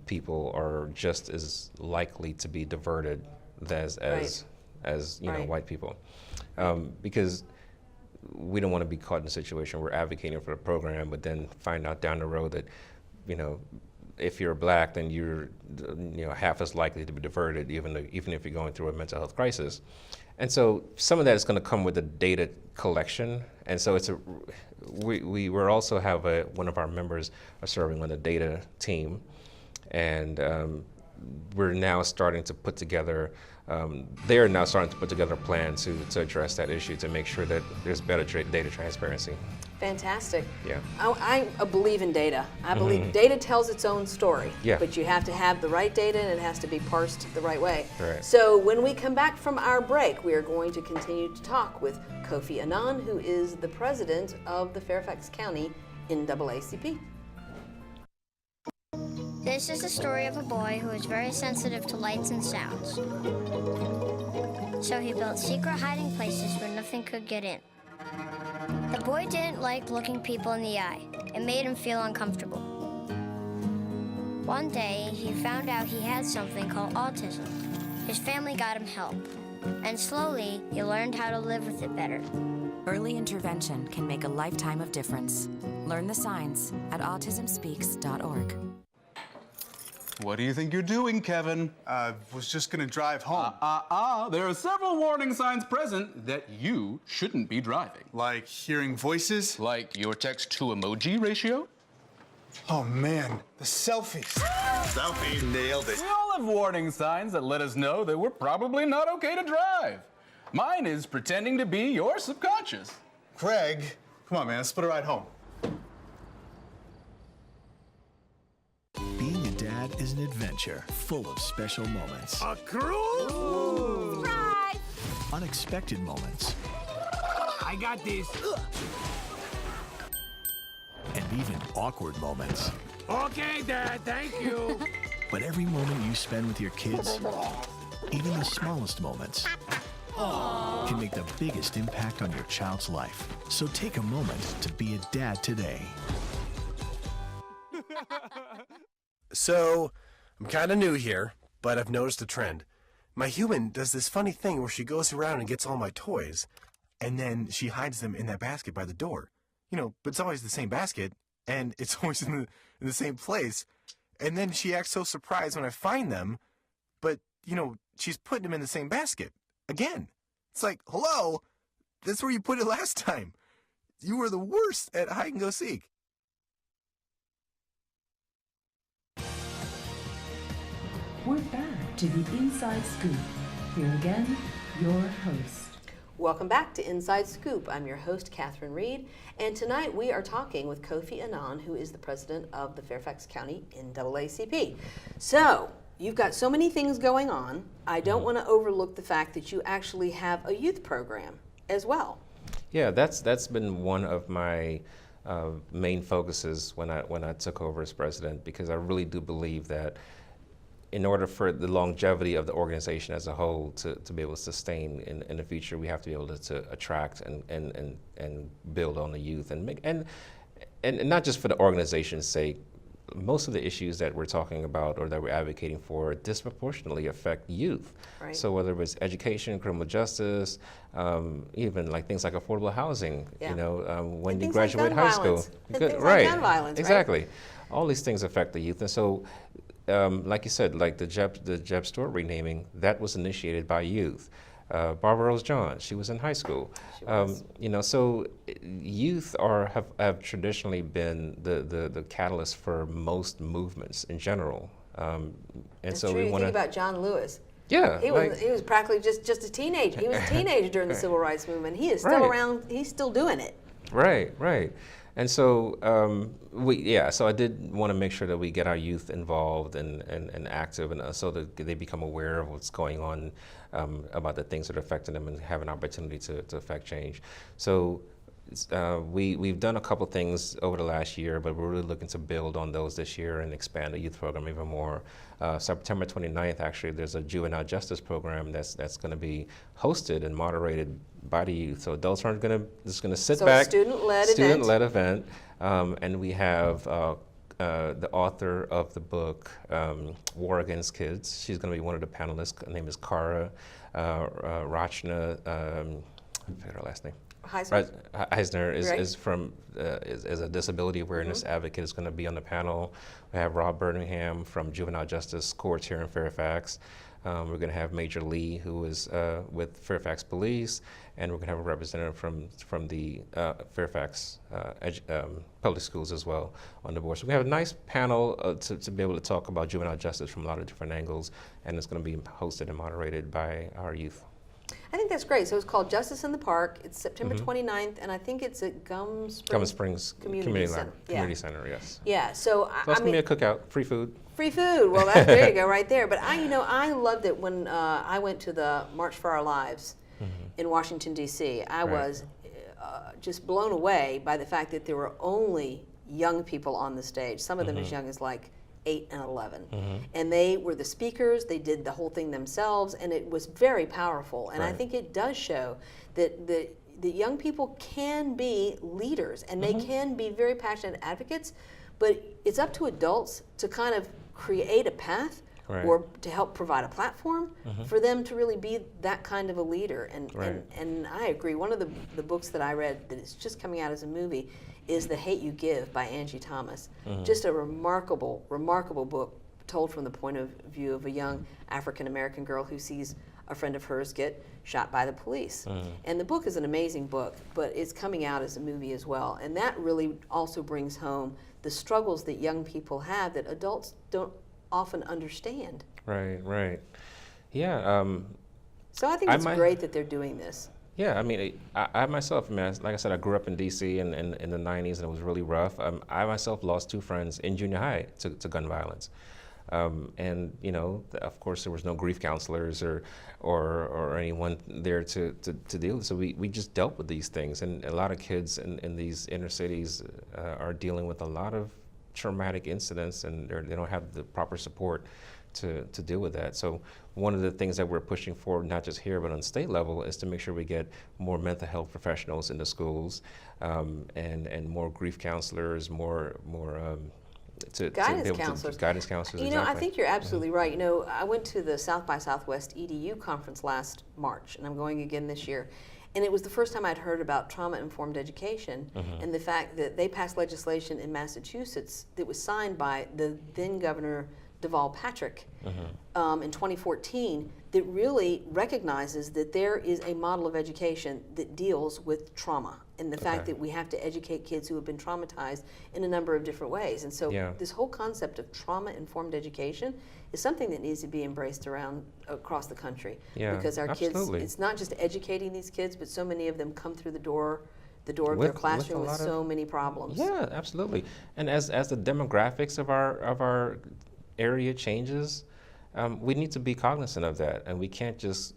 people are just as likely to be diverted as you know, white people, because we don't want to be caught in a situation where we're advocating for a program, but then find out down the road that, you know, if you're black, then you're, you know, half as likely to be diverted, even if you're going through a mental health crisis. And so some of that is going to come with the data collection. And so we also have one of our members are serving on the data team, and we're now starting to put together. They're now starting to put together a plan to address that issue, to make sure that there's better data transparency. Fantastic. Yeah. I believe in data. I believe data tells its own story. Yeah. But you have to have the right data, and it has to be parsed the right way. Right. So when we come back from our break, we are going to continue to talk with Kofi Annan, who is the president of the Fairfax County NAACP. This is the story of a boy who is very sensitive to lights and sounds. So he built secret hiding places where nothing could get in. The boy didn't like looking people in the eye. It made him feel uncomfortable. One day, he found out he had something called autism. His family got him help, and slowly, he learned how to live with it better. Early intervention can make a lifetime of difference. Learn the signs at autismspeaks.org. What do you think you're doing, Kevin? Was just gonna drive home. There are several warning signs present that you shouldn't be driving. Like hearing voices? Like your text-to-emoji ratio? Oh man, the selfies. Selfie, nailed it. We all have warning signs that let us know that we're probably not okay to drive. Mine is pretending to be your subconscious. Greg, come on man, let's put a ride home. Being a dad is an adventure full of special moments. A cruise? Surprise! Unexpected moments. I got this. And even awkward moments. Okay, Dad, thank you. But every moment you spend with your kids, even the smallest moments, can make the biggest impact on your child's life. So take a moment to be a dad today. So, I'm kind of new here, but I've noticed a trend. My human does this funny thing where she goes around and gets all my toys, and then she hides them in that basket by the door. You know, but it's always the same basket, and it's always in the same place. And then she acts so surprised when I find them, but, you know, she's putting them in the same basket again. It's like, hello, that's where you put it last time. You were the worst at hide and go seek. We're back to the Inside Scoop. Here again, your host. Welcome back to Inside Scoop. I'm your host, Catherine Reed, and tonight we are talking with Kofi Annan, who is the president of the Fairfax County NAACP. So, you've got so many things going on. I don't want to overlook the fact that you actually have a youth program as well. Yeah, that's been one of my main focuses when I took over as president, because I really do believe that in order for the longevity of the organization as a whole to be able to sustain in the future, we have to be able to attract and build on the youth and not just for the organization's sake. Most of the issues that we're talking about or that we're advocating for disproportionately affect youth. Right. So whether it's education, criminal justice, even like things like affordable housing, you know, when you graduate high school. Right. Gun violence, exactly. Right? All these things affect the youth. And so, like you said, like the Jeb Stewart renaming, that was initiated by youth. Barbara Rose John, she was in high school. You know, so youth have traditionally been the catalyst for most movements in general. And That's so true. we You want think about John Lewis. Yeah, he was practically just a teenager. He was a teenager during the Civil Rights Movement. He is still around. He's still doing it. Right. And so so I did want to make sure that we get our youth involved and active, and so that they become aware of what's going on about the things that are affecting them and have an opportunity to affect change. So we've done a couple things over the last year, but we're really looking to build on those this year and expand the youth program even more. September 29th, actually, there's a juvenile justice program that's going to be hosted and moderated by the youth. So adults aren't just going to sit back. Student-led event. And we have the author of the book, War Against Kids. She's going to be one of the panelists. Her name is Kara Rachna, I forget her last name. Eisner is a disability awareness advocate, is going to be on the panel. We have Rob Birmingham from Juvenile Justice Court here in Fairfax. We're going to have Major Lee, who is with Fairfax Police, and we're going to have a representative from the Fairfax public schools as well on the board. So we have a nice panel to be able to talk about juvenile justice from a lot of different angles, and it's going to be hosted and moderated by our youth. I think that's great. So it's called Justice in the Park. It's September 29th, and I think it's at Gum Springs Community Center. Community Center, yes. Yeah. So it's going to be a cookout, free food. Free food. Well, there you go, right there. But I loved it when I went to the March for Our Lives in Washington, D.C. I was just blown away by the fact that there were only young people on the stage. Some of them as young as like 8 and 11. And they were the speakers. They did the whole thing themselves, and it was very powerful. And I think it does show that the young people can be leaders, and they can be very passionate advocates, but it's up to adults to kind of create a path or to help provide a platform for them to really be that kind of a leader. And I agree. One of the books that I read that is just coming out as a movie is The Hate You Give by Angie Thomas. Just a remarkable book told from the point of view of a young African-American girl who sees a friend of hers get shot by the police. And the book is an amazing book, but it's coming out as a movie as well. And that really also brings home the struggles that young people have that adults don't often understand. Right. Yeah. So I think it's great that they're doing this. Yeah, I mean, I myself, like I said, I grew up in D.C. in the 90s, and it was really rough. I myself lost 2 friends in junior high to gun violence. And, you know, of course, there was no grief counselors or anyone there to deal with. So we just dealt with these things. And a lot of kids in these inner cities are dealing with a lot of traumatic incidents, and they don't have the proper support to deal with that. So one of the things that we're pushing for, not just here but on state level, is to make sure we get more mental health professionals in the schools, and more grief counselors, more guidance counselors. Guidance counselors. You know, I think you're absolutely right. You know, I went to the South by Southwest EDU conference last March, and I'm going again this year. And it was the first time I'd heard about trauma-informed education and the fact that they passed legislation in Massachusetts that was signed by the then Governor Deval Patrick in 2014 that really recognizes that there is a model of education that deals with trauma and the fact that we have to educate kids who have been traumatized in a number of different ways. And so this whole concept of trauma-informed education is something that needs to be embraced across the country. Because our kids, it's not just educating these kids, but so many of them come through the door of their classroom with so many problems. Yeah, absolutely. And as the demographics of our area changes, we need to be cognizant of that, and we can't just,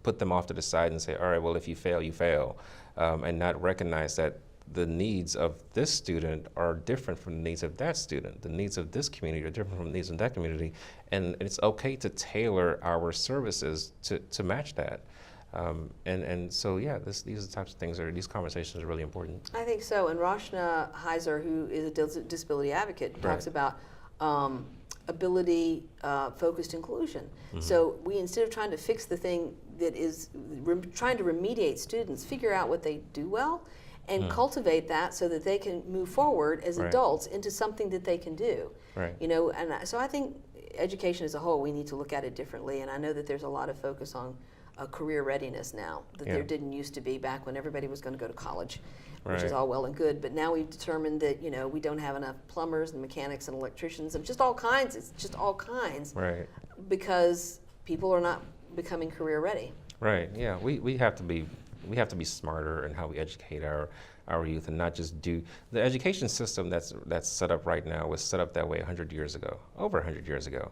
put them off to the side and say, all right, well, if you fail, you fail, and not recognize that the needs of this student are different from the needs of that student. The needs of this community are different from the needs of that community, and it's okay to tailor our services to match that. And so, these are the types of things these conversations are really important. I think so. And Roshna Heiser, who is a disability advocate, talks about ability-focused inclusion. So we, instead of trying to fix the thing that is trying to remediate students, figure out what they do well and cultivate that so that they can move forward as adults into something that they can do. And so I think education as a whole, we need to look at it differently. And I know that there's a lot of focus on career readiness now that there didn't used to be back when everybody was going to go to college, which is all well and good. But now we've determined that we don't have enough plumbers and mechanics and electricians and just all kinds. It's just all kinds, because people are not becoming career ready. Yeah. We have to be smarter in how we educate our youth, and not just do the education system that's set up right now was set up that way 100 years ago, over 100 years ago.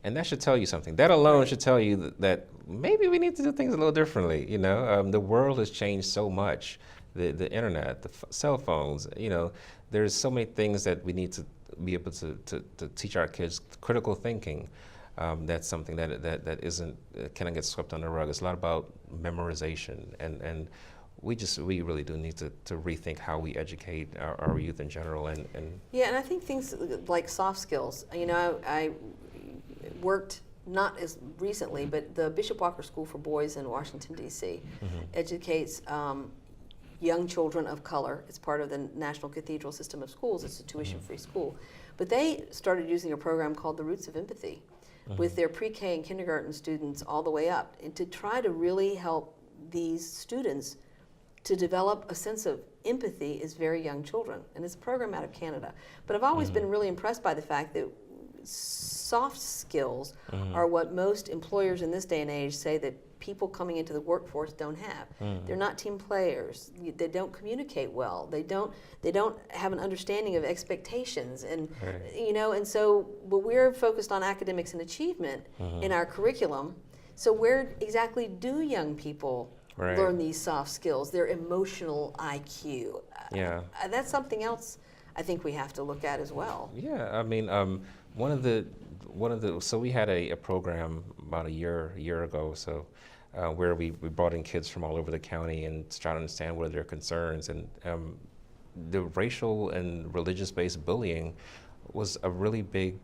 And that should tell you something. That alone should tell you that maybe we need to do things a little differently. The world has changed so much. The internet, the cell phones. There's so many things that we need to be able to teach our kids. Critical thinking. That's something that isn't kind of gets swept under the rug. It's a lot about memorization, and we really do need to rethink how we educate our youth in general. And I think things like soft skills. I worked not as recently, but the Bishop Walker School for Boys in Washington, D.C. educates young children of color. It's part of the National Cathedral System of Schools. It's a tuition-free school. But they started using a program called the Roots of Empathy with their pre-K and kindergarten students all the way up, and to try to really help these students to develop a sense of empathy as very young children. And it's a program out of Canada. But I've always been really impressed by the fact that soft skills are what most employers in this day and age say that people coming into the workforce don't have. They're not team players. They don't communicate well. They don't have an understanding of expectations, and and so, but we're focused on academics and achievement in our curriculum. So where exactly do young people learn these soft skills? Their emotional IQ. That's something else I think we have to look at as well. I mean, one of the so we had a program about a year ago, so where we brought in kids from all over the county and to try to understand what are their concerns, and the racial and religious-based bullying was a really big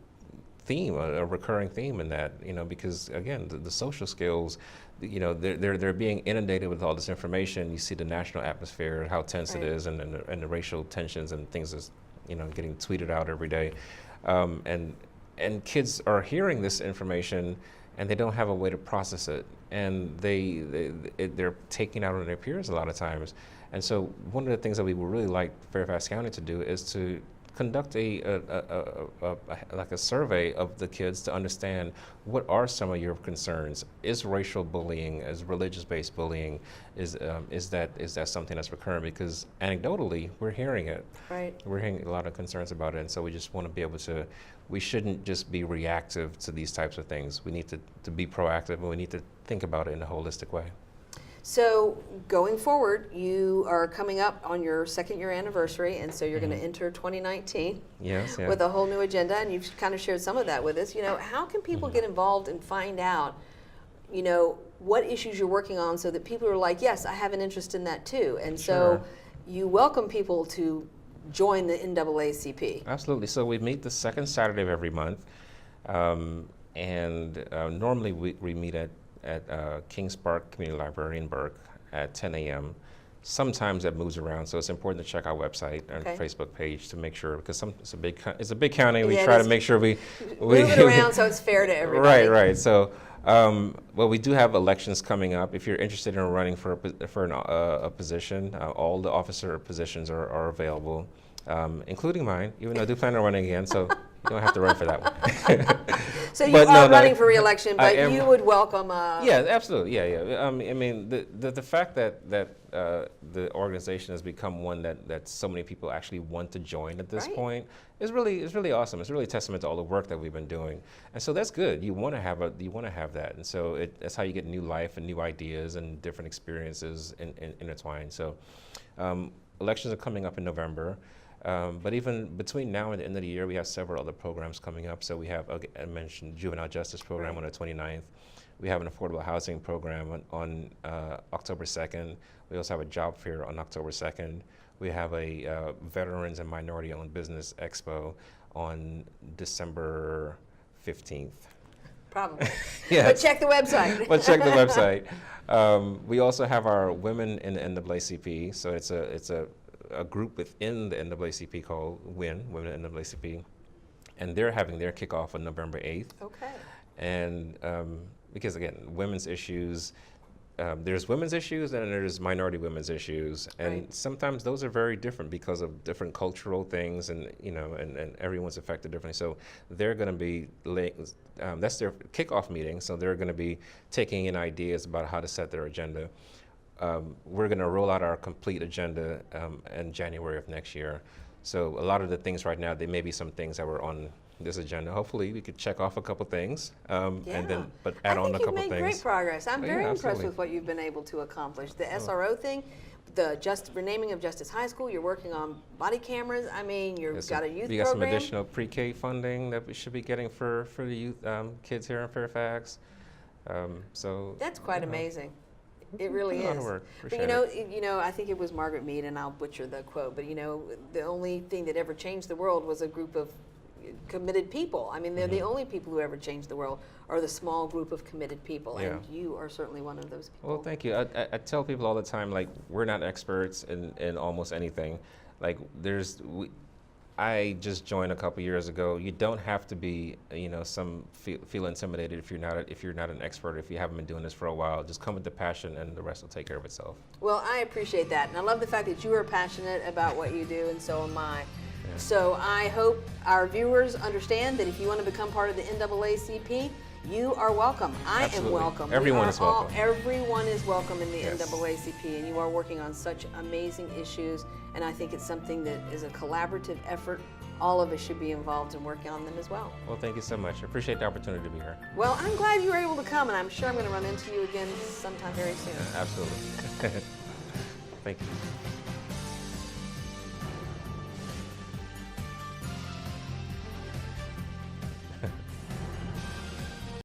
theme, a recurring theme in that, because again, the social skills, they're being inundated with all this information. You see the national atmosphere, how tense it is, and the racial tensions and things is, getting tweeted out every day, and kids are hearing this information and they don't have a way to process it, and they're taking out on their peers a lot of times. And so one of the things that we would really like Fairfax County to do is to conduct like a survey of the kids to understand what are some of your concerns. Is racial bullying, is religious-based bullying, is that something that's recurrent? Because anecdotally, we're hearing it. We're hearing a lot of concerns about it, and so we just want to be able to. We shouldn't just be reactive to these types of things. We need to be proactive, and we need to think about it in a holistic way. So going forward, you are coming up on your second-year anniversary, and so you're going to enter 2019 with a whole new agenda, and you've kind of shared some of that with us. How can people get involved and find out, what issues you're working on, so that people are like, yes, I have an interest in that too. And so you welcome people to join the NAACP. Absolutely. So we meet the second Saturday of every month, and normally we meet at Kings Park Community Library in Burke at 10 a.m. sometimes that moves around, so it's important to check our website and Facebook page to make sure, because it's a big county. We try to make sure we move it around so it's fair to everybody. Right. So, well, we do have elections coming up. If you're interested in running for a position, all the officer positions are available, including mine. Even though I do plan on running again, so you don't have to run for that one. So you are running for re-election, but you would welcome. Yeah, absolutely. Yeah. I mean, the fact that the organization has become one that so many people actually want to join at this point is really awesome. It's really a testament to all the work that we've been doing, and so that's good. You want to have that, and so that's how you get new life and new ideas and different experiences intertwined. So, elections are coming up in November. But even between now and the end of the year, we have several other programs coming up. So we have, I mentioned, juvenile justice program on the 29th. We have an affordable housing program on October 2nd. We also have a job fair on October 2nd. We have a veterans and minority-owned business expo on December 15th. Probably. Yeah. But check the website. But check the website. We also have our Women in the NAACP. So it's a group within the NAACP called Women in the NAACP, and they're having their kickoff on November 8th. Okay. And because again, women's issues, there's women's issues and there's minority women's issues, and sometimes those are very different because of different cultural things, and and everyone's affected differently. So they're going to be that's their kickoff meeting. So they're going to be taking in ideas about how to set their agenda. We're going to roll out our complete agenda in January of next year. So a lot of the things right now, there may be some things that were on this agenda. Hopefully we could check off a couple things and then add on a couple things. I think you've made great progress. I'm very impressed with what you've been able to accomplish. The SRO thing, the renaming of Justice High School, you're working on body cameras. I mean, you've got a youth program. We got some additional pre-K funding that we should be getting for the youth kids here in Fairfax. So that's quite amazing. It really is. But I think it was Margaret Mead, and I'll butcher the quote, but the only thing that ever changed the world was a group of committed people. I mean, they're the only people who ever changed the world, are the small group of committed people, and you are certainly one of those people. Well, thank you. I tell people all the time, like, we're not experts in almost anything. Like, I just joined a couple years ago. You don't have to be, feel intimidated if you're not an expert, if you haven't been doing this for a while. Just come with the passion, and the rest will take care of itself. Well, I appreciate that, and I love the fact that you are passionate about what you do, and so am I. Yeah. So I hope our viewers understand that if you want to become part of the NAACP, you are welcome. I am welcome. Everyone is welcome. Everyone is welcome in the NAACP, and you are working on such amazing issues, and I think it's something that is a collaborative effort. All of us should be involved in working on them as well. Well, thank you so much. I appreciate the opportunity to be here. Well, I'm glad you were able to come, and I'm sure I'm going to run into you again sometime very soon. Yeah, absolutely. Thank you.